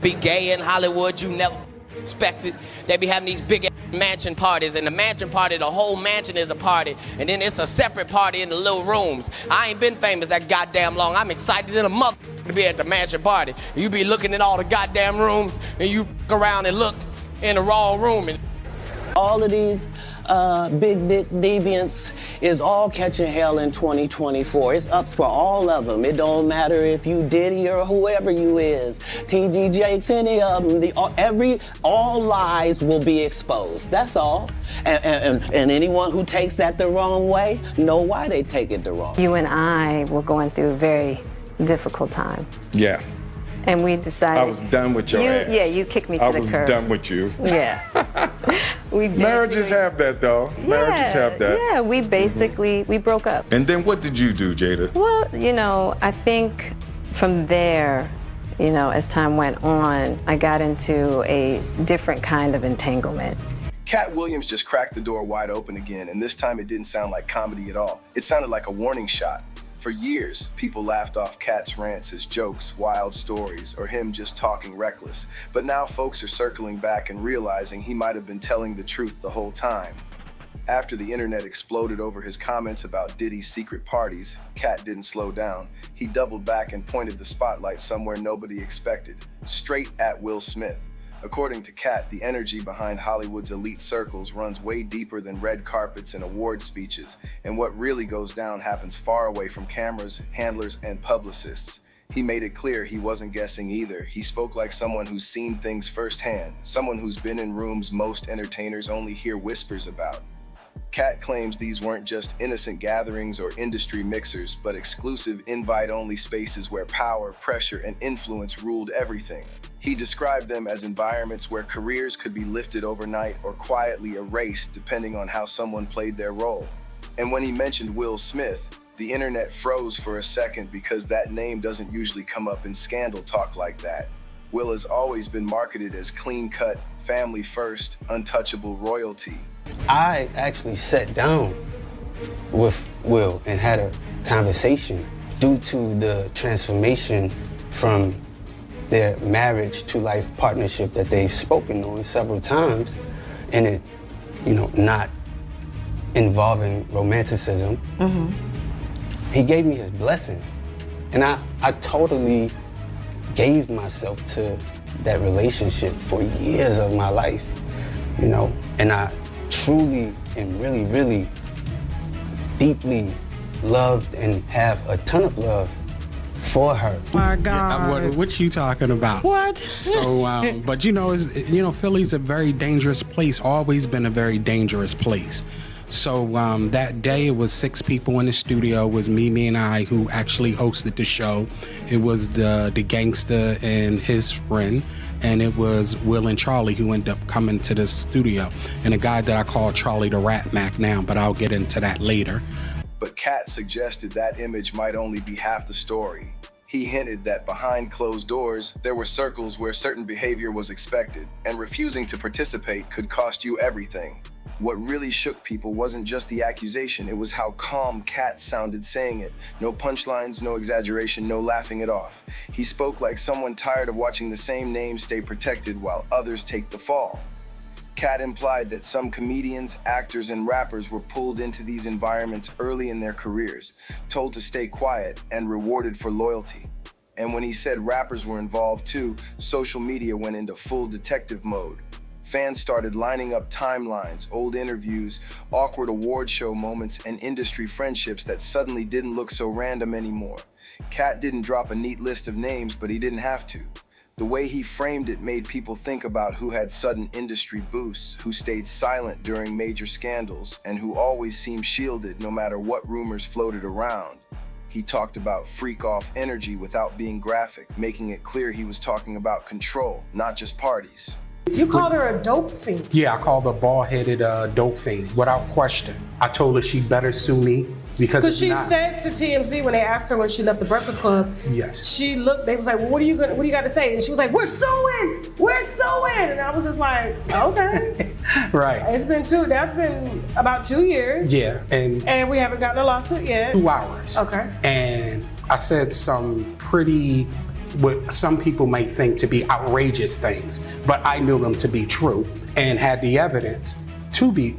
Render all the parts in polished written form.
be gay in Hollywood you never expected. They be having these big mansion parties, and the mansion party, the whole mansion is a party, and then it's a separate party in the little rooms. I ain't been famous that goddamn long. I'm excited in a mother to be at the mansion party. You be looking in all the goddamn rooms, and you around and look in the wrong room. And all of these big dick deviants is all catching hell in 2024. It's up for all of them. It don't matter if you Diddy or whoever you is, TG Jakes, any of them. All lies will be exposed. That's all. And anyone who takes that the wrong way know why they take it the wrong. You and I were going through a very difficult time. Yeah. And we decided. I was done with your ass. Yeah, you kicked me to the curb. I was done with you. Yeah. Marriages have that, though. Marriages have that. Yeah, we basically, we broke up. And then what did you do, Jada? Well, you know, I think from there, you know, as time went on, I got into a different kind of entanglement. Katt Williams just cracked the door wide open again, and this time it didn't sound like comedy at all. It sounded like a warning shot. For years, people laughed off Katt's rants as jokes, wild stories, or him just talking reckless. But now folks are circling back and realizing he might have been telling the truth the whole time. After the internet exploded over his comments about Diddy's secret parties, Katt didn't slow down. He doubled back and pointed the spotlight somewhere nobody expected, straight at Will Smith. According to Katt, the energy behind Hollywood's elite circles runs way deeper than red carpets and award speeches, and what really goes down happens far away from cameras, handlers, and publicists. He made it clear he wasn't guessing either. He spoke like someone who's seen things firsthand, someone who's been in rooms most entertainers only hear whispers about. Katt claims these weren't just innocent gatherings or industry mixers, but exclusive invite-only spaces where power, pressure, and influence ruled everything. He described them as environments where careers could be lifted overnight or quietly erased depending on how someone played their role. And when he mentioned Will Smith, the internet froze for a second because that name doesn't usually come up in scandal talk like that. Will has always been marketed as clean-cut, family-first, untouchable royalty. I actually sat down with Will and had a conversation due to the transformation from their marriage to life partnership that they've spoken on several times, and it, you know, not involving romanticism. He gave me his blessing, and I totally gave myself to that relationship for years of my life, you know, and I truly and really, really deeply loved and have a ton of love for her. My God. What you talking about? What? So, but you know, Philly's a very dangerous place, always been a very dangerous place. So that day it was 6 people in the studio. It was me and I who actually hosted the show. It was the gangster and his friend, and it was Will and Charlie who ended up coming to the studio. And a guy that I call Charlie the Rat Mac now, but I'll get into that later. But Katt suggested that image might only be half the story. He hinted that behind closed doors, there were circles where certain behavior was expected, and refusing to participate could cost you everything. What really shook people wasn't just the accusation, it was how calm Katt sounded saying it. No punchlines, no exaggeration, no laughing it off. He spoke like someone tired of watching the same name stay protected while others take the fall. Katt implied that some comedians, actors, and rappers were pulled into these environments early in their careers, told to stay quiet, and rewarded for loyalty. And when he said rappers were involved too, social media went into full detective mode. Fans started lining up timelines, old interviews, awkward award show moments, and industry friendships that suddenly didn't look so random anymore. Katt didn't drop a neat list of names, but he didn't have to. The way he framed it made people think about who had sudden industry boosts, who stayed silent during major scandals, and who always seemed shielded no matter what rumors floated around. He talked about freak-off energy without being graphic, making it clear he was talking about control, not just parties. You called her a dope fiend. Yeah, I called her bald-headed dope fiend, without question. I told her she better sue me because she said to TMZ when they asked her when she left the Breakfast Club, yes, she looked, they was like, well, what do you got to say? And she was like, we're suing! And I was just like, okay. Right. That's been about 2 years. Yeah, and we haven't gotten a lawsuit yet. 2 hours. Okay. And I said some pretty what some people may think to be outrageous things, but I knew them to be true and had the evidence to be,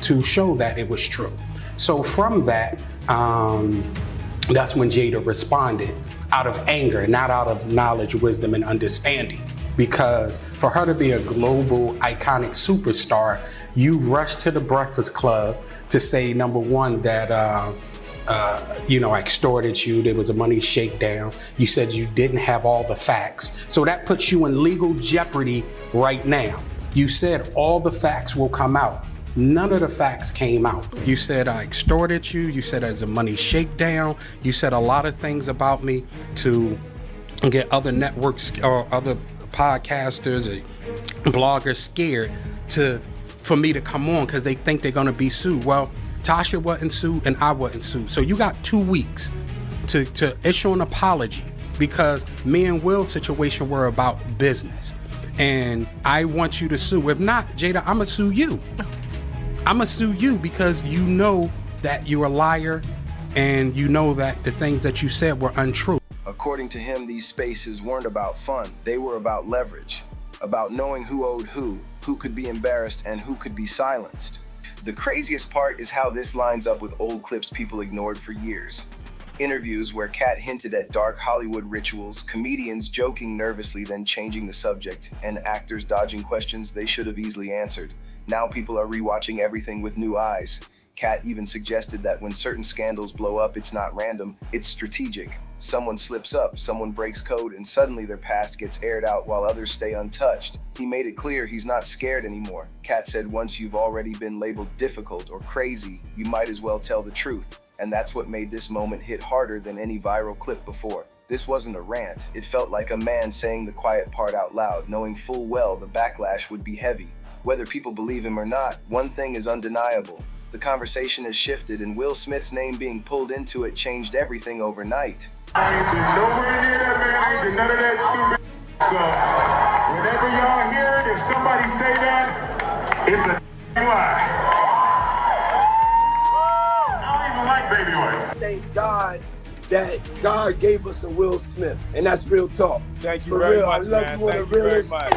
to show that it was true. So from that, that's when Jada responded out of anger, not out of knowledge, wisdom, and understanding. Because for her to be a global iconic superstar, you rushed to the Breakfast Club to say, number one, that I extorted you, there was a money shakedown. You said you didn't have all the facts. So that puts you in legal jeopardy right now. You said all the facts will come out. None of the facts came out. You said I extorted you. You said there's a money shakedown. You said a lot of things about me to get other networks or other podcasters or bloggers scared for me to come on because they think they're gonna be sued. Well, Tasha wasn't sued and I wasn't sued. So you got 2 weeks to issue an apology because me and Will's situation were about business. And I want you to sue. If not, Jada, I'ma sue you. I'ma sue you because you know that you're a liar and you know that the things that you said were untrue. According to him, these spaces weren't about fun. They were about leverage, about knowing who owed who could be embarrassed, and who could be silenced. The craziest part is how this lines up with old clips people ignored for years. Interviews where Katt hinted at dark Hollywood rituals, comedians joking nervously then changing the subject, and actors dodging questions they should have easily answered. Now people are rewatching everything with new eyes. Katt even suggested that when certain scandals blow up, it's not random, it's strategic. Someone slips up, someone breaks code, and suddenly their past gets aired out while others stay untouched. He made it clear he's not scared anymore. Katt said once you've already been labeled difficult or crazy, you might as well tell the truth. And that's what made this moment hit harder than any viral clip before. This wasn't a rant, it felt like a man saying the quiet part out loud, knowing full well the backlash would be heavy. Whether people believe him or not, one thing is undeniable. The conversation has shifted, and Will Smith's name being pulled into it changed everything overnight. I ain't been nowhere near that man. I ain't been none of that stupid. So, whenever y'all hear it, if somebody say that, it's a lie. I don't even like baby oil. Thank God that God gave us a Will Smith, and that's real talk. Thank you For very real, much, I love man. you, one of the realest black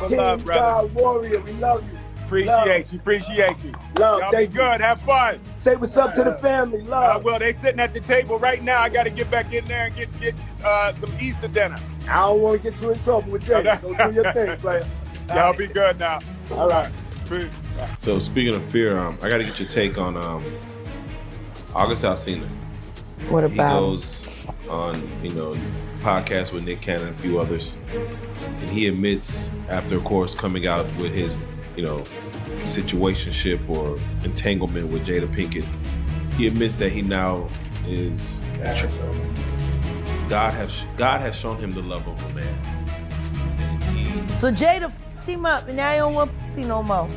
team love, brother. God warrior. We love you. Appreciate you. Love, y'all thank be good. Have fun. Say what's up to the family. Love. Well, they sitting at the table right now. I got to get back in there and get some Easter dinner. I don't want to get you in trouble with Jay. Go do your thing, player. Y'all be good now. All right. Peace. So speaking of fear, I got to get your take on August Alsina. What about? He goes on, podcast with Nick Cannon and a few others, and he admits, after of course coming out with his, situationship or entanglement with Jada Pinkett, he admits that he now is God has shown him the love of a man. So Jada f***ed him up, and now he don't want pussy no more.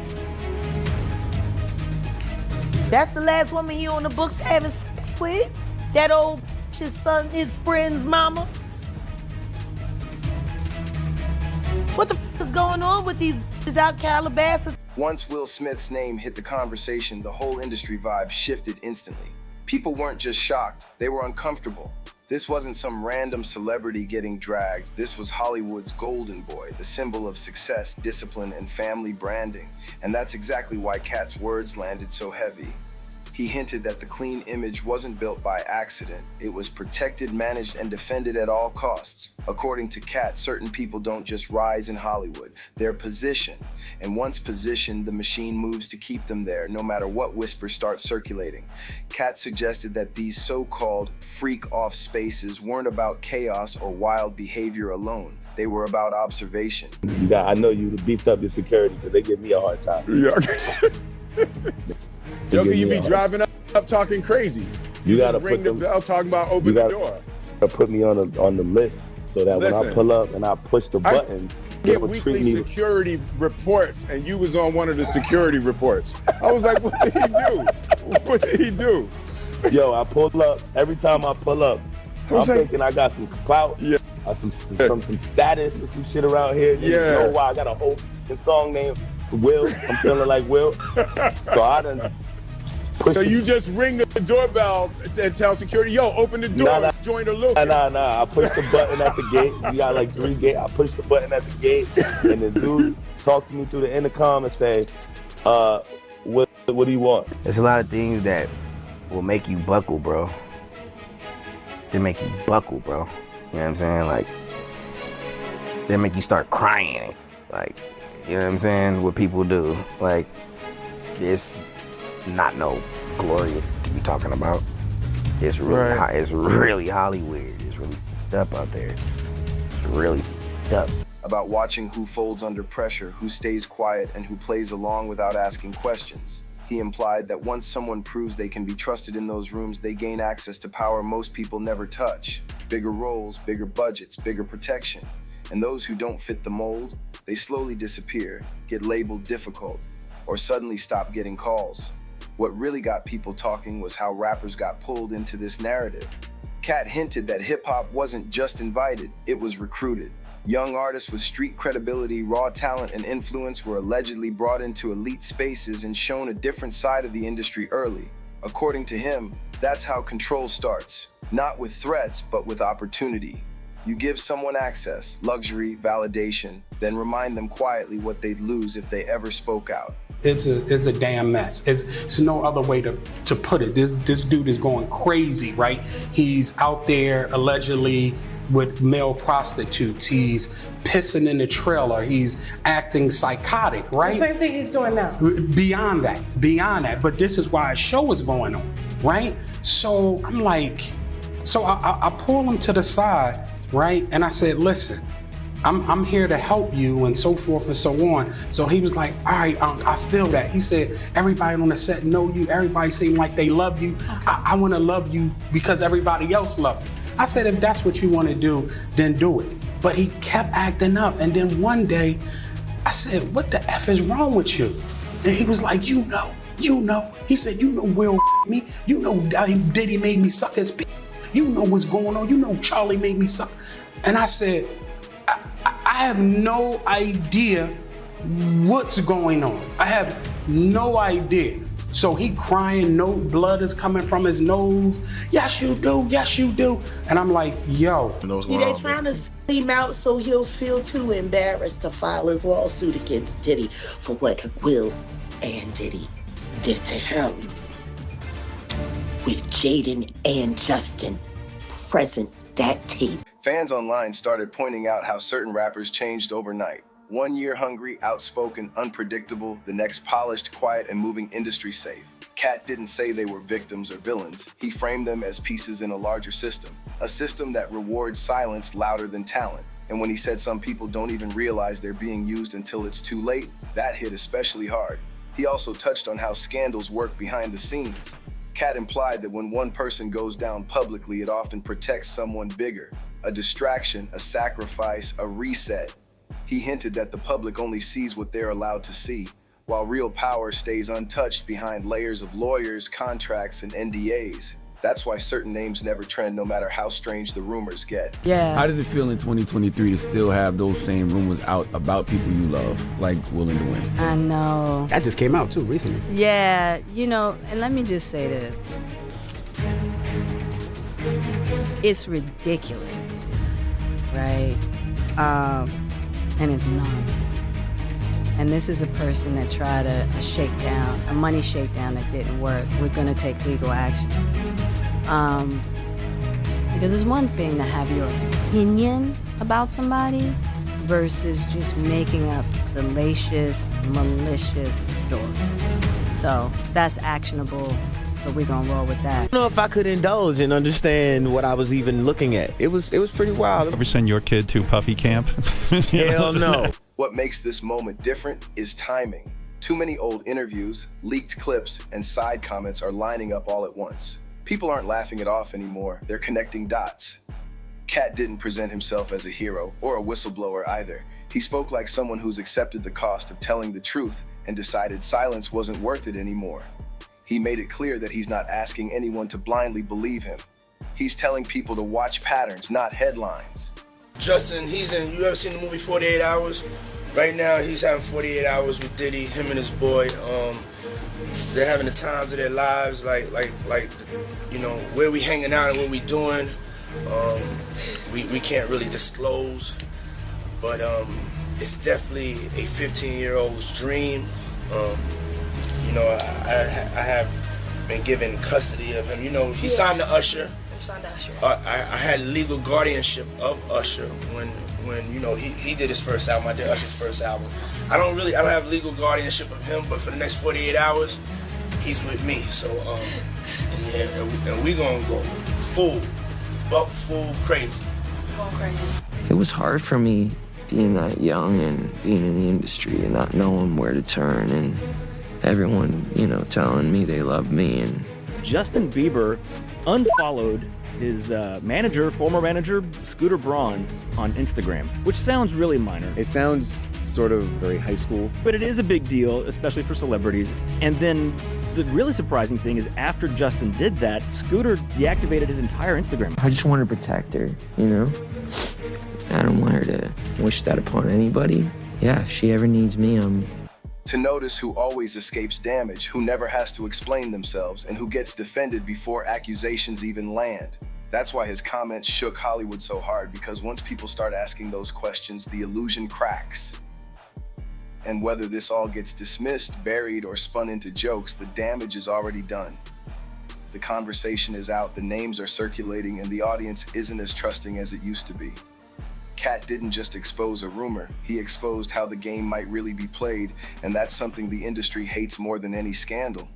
That's the last woman he on the books having sex with? That old his son, his friend's mama? What the f*** is going on with these bitches out Calabasas? Once Will Smith's name hit the conversation, the whole industry vibe shifted instantly. People weren't just shocked, they were uncomfortable. This wasn't some random celebrity getting dragged. This was Hollywood's golden boy, the symbol of success, discipline, and family branding. And that's exactly why Katt's words landed so heavy. He hinted that the clean image wasn't built by accident. It was protected, managed, and defended at all costs. According to Katt, certain people don't just rise in Hollywood, they're positioned. And once positioned, the machine moves to keep them there, no matter what whispers start circulating. Katt suggested that these so-called freak-off spaces weren't about chaos or wild behavior alone. They were about observation. I know you beefed up your security because they give me a hard time. Yeah. Yo, you be driving up talking crazy. You gotta ring the bell talking about open the door. Put me on the list so that when I pull up and I push the button, get weekly security reports, and you was on one of the security reports. I was like, what did he do? What did he do? Yo, I pull up. Every time I pull up, I'm thinking I got some clout, some status or some shit around here. You know why? I got a whole song named Will. I'm feeling like Will. So I done So you just ring the doorbell and tell security, yo, open the doors, join the loop. Nah. I push the button at the gate. We got like 3 gates. I push the button at the gate, and the dude talk to me through the intercom and say, what do you want? There's a lot of things that will make you buckle, bro. They make you buckle, bro. You know what I'm saying? Like, they make you start crying. Like, you know what I'm saying? What people do. Like, it's not no glory to be talking about. It's really it's really Hollywood. It's really up out there. It's really up. About watching who folds under pressure, who stays quiet, and who plays along without asking questions. He implied that once someone proves they can be trusted in those rooms, they gain access to power most people never touch. Bigger roles, bigger budgets, bigger protection. And those who don't fit the mold, they slowly disappear, get labeled difficult, or suddenly stop getting calls. What really got people talking was how rappers got pulled into this narrative. Katt hinted that hip-hop wasn't just invited, it was recruited. Young artists with street credibility, raw talent, and influence were allegedly brought into elite spaces and shown a different side of the industry early. According to him, that's how control starts. Not with threats, but with opportunity. You give someone access, luxury, validation, then remind them quietly what they'd lose if they ever spoke out. It's a damn mess. It's no other way to put it. This dude is going crazy, right? He's out there allegedly with male prostitutes. He's pissing in the trailer. He's acting psychotic, right? The same thing he's doing now. Beyond that. But this is why a show is going on, right? So I'm like, I pull him to the side, right? And I said, listen, I'm here to help you and so forth and so on. So he was like, all right, I feel that. He said, everybody on the set know you. Everybody seem like they love you. Okay. I want to love you because everybody else loves you. I said, if that's what you want to do, then do it. But he kept acting up. And then one day I said, what the F is wrong with you? And he was like, you know. He said, you know Will me. You know Diddy made me suck his p. You know what's going on. You know Charlie made me suck. And I said, I have no idea what's going on. I have no idea. So he crying, no blood is coming from his nose. Yes, you do. And I'm like, yo. See, they trying to him out so he'll feel too embarrassed to file his lawsuit against Diddy for what Will and Diddy did to him. With Jaden and Justin present that tape. Fans online started pointing out how certain rappers changed overnight. 1 year hungry, outspoken, unpredictable, the next polished, quiet, and moving industry safe. Katt didn't say they were victims or villains. He framed them as pieces in a larger system. A system that rewards silence louder than talent. And when he said some people don't even realize they're being used until it's too late, that hit especially hard. He also touched on how scandals work behind the scenes. Katt implied that when one person goes down publicly, it often protects someone bigger. A distraction, a sacrifice, a reset. He hinted that the public only sees what they're allowed to see, while real power stays untouched behind layers of lawyers, contracts, and NDAs. That's why certain names never trend no matter how strange the rumors get. Yeah. How does it feel in 2023 to still have those same rumors out about people you love, like Will and Dwayne? I know. That just came out too recently. Yeah, and let me just say this. It's ridiculous, right? And it's nonsense. And this is a person that tried a money shakedown that didn't work. We're gonna take legal action. Because it's one thing to have your opinion about somebody versus just making up salacious, malicious stories. So that's actionable, but we're gonna roll with that. I don't know if I could indulge and understand what I was even looking at. It was pretty wild. Ever send your kid to puffy camp? Hell no. What makes this moment different is timing. Too many old interviews, leaked clips, and side comments are lining up all at once. People aren't laughing it off anymore, they're connecting dots. Katt didn't present himself as a hero or a whistleblower either. He spoke like someone who's accepted the cost of telling the truth and decided silence wasn't worth it anymore. He made it clear that he's not asking anyone to blindly believe him. He's telling people to watch patterns, not headlines. Justin, you ever seen the movie 48 Hours? Right now, he's having 48 hours with Diddy, him and his boy. they're having the times of their lives, like you know, where we hanging out and what we doing. We can't really disclose, but it's definitely a 15-year-old's dream. You know, I have been given custody of him. You know, he signed to Usher. I had legal guardianship of Usher when you know he did his first album. I did Usher's first album. I don't have legal guardianship of him, but for the next 48 hours, he's with me. So and we gonna go full crazy. It was hard for me being that young and being in the industry and not knowing where to turn, and everyone, you know, telling me they loved me. And Justin Bieber unfollowed his former manager, Scooter Braun, on Instagram, which sounds really minor. It sounds sort of very high school. But it is a big deal, especially for celebrities. And then the really surprising thing is after Justin did that, Scooter deactivated his entire Instagram. I just want to protect her, you know? I don't want her to wish that upon anybody. Yeah, if she ever needs me, To notice who always escapes damage, who never has to explain themselves, and who gets defended before accusations even land. That's why his comments shook Hollywood so hard, because once people start asking those questions, the illusion cracks. And whether this all gets dismissed, buried, or spun into jokes, the damage is already done. The conversation is out, the names are circulating, and the audience isn't as trusting as it used to be. Katt didn't just expose a rumor, he exposed how the game might really be played, and that's something the industry hates more than any scandal.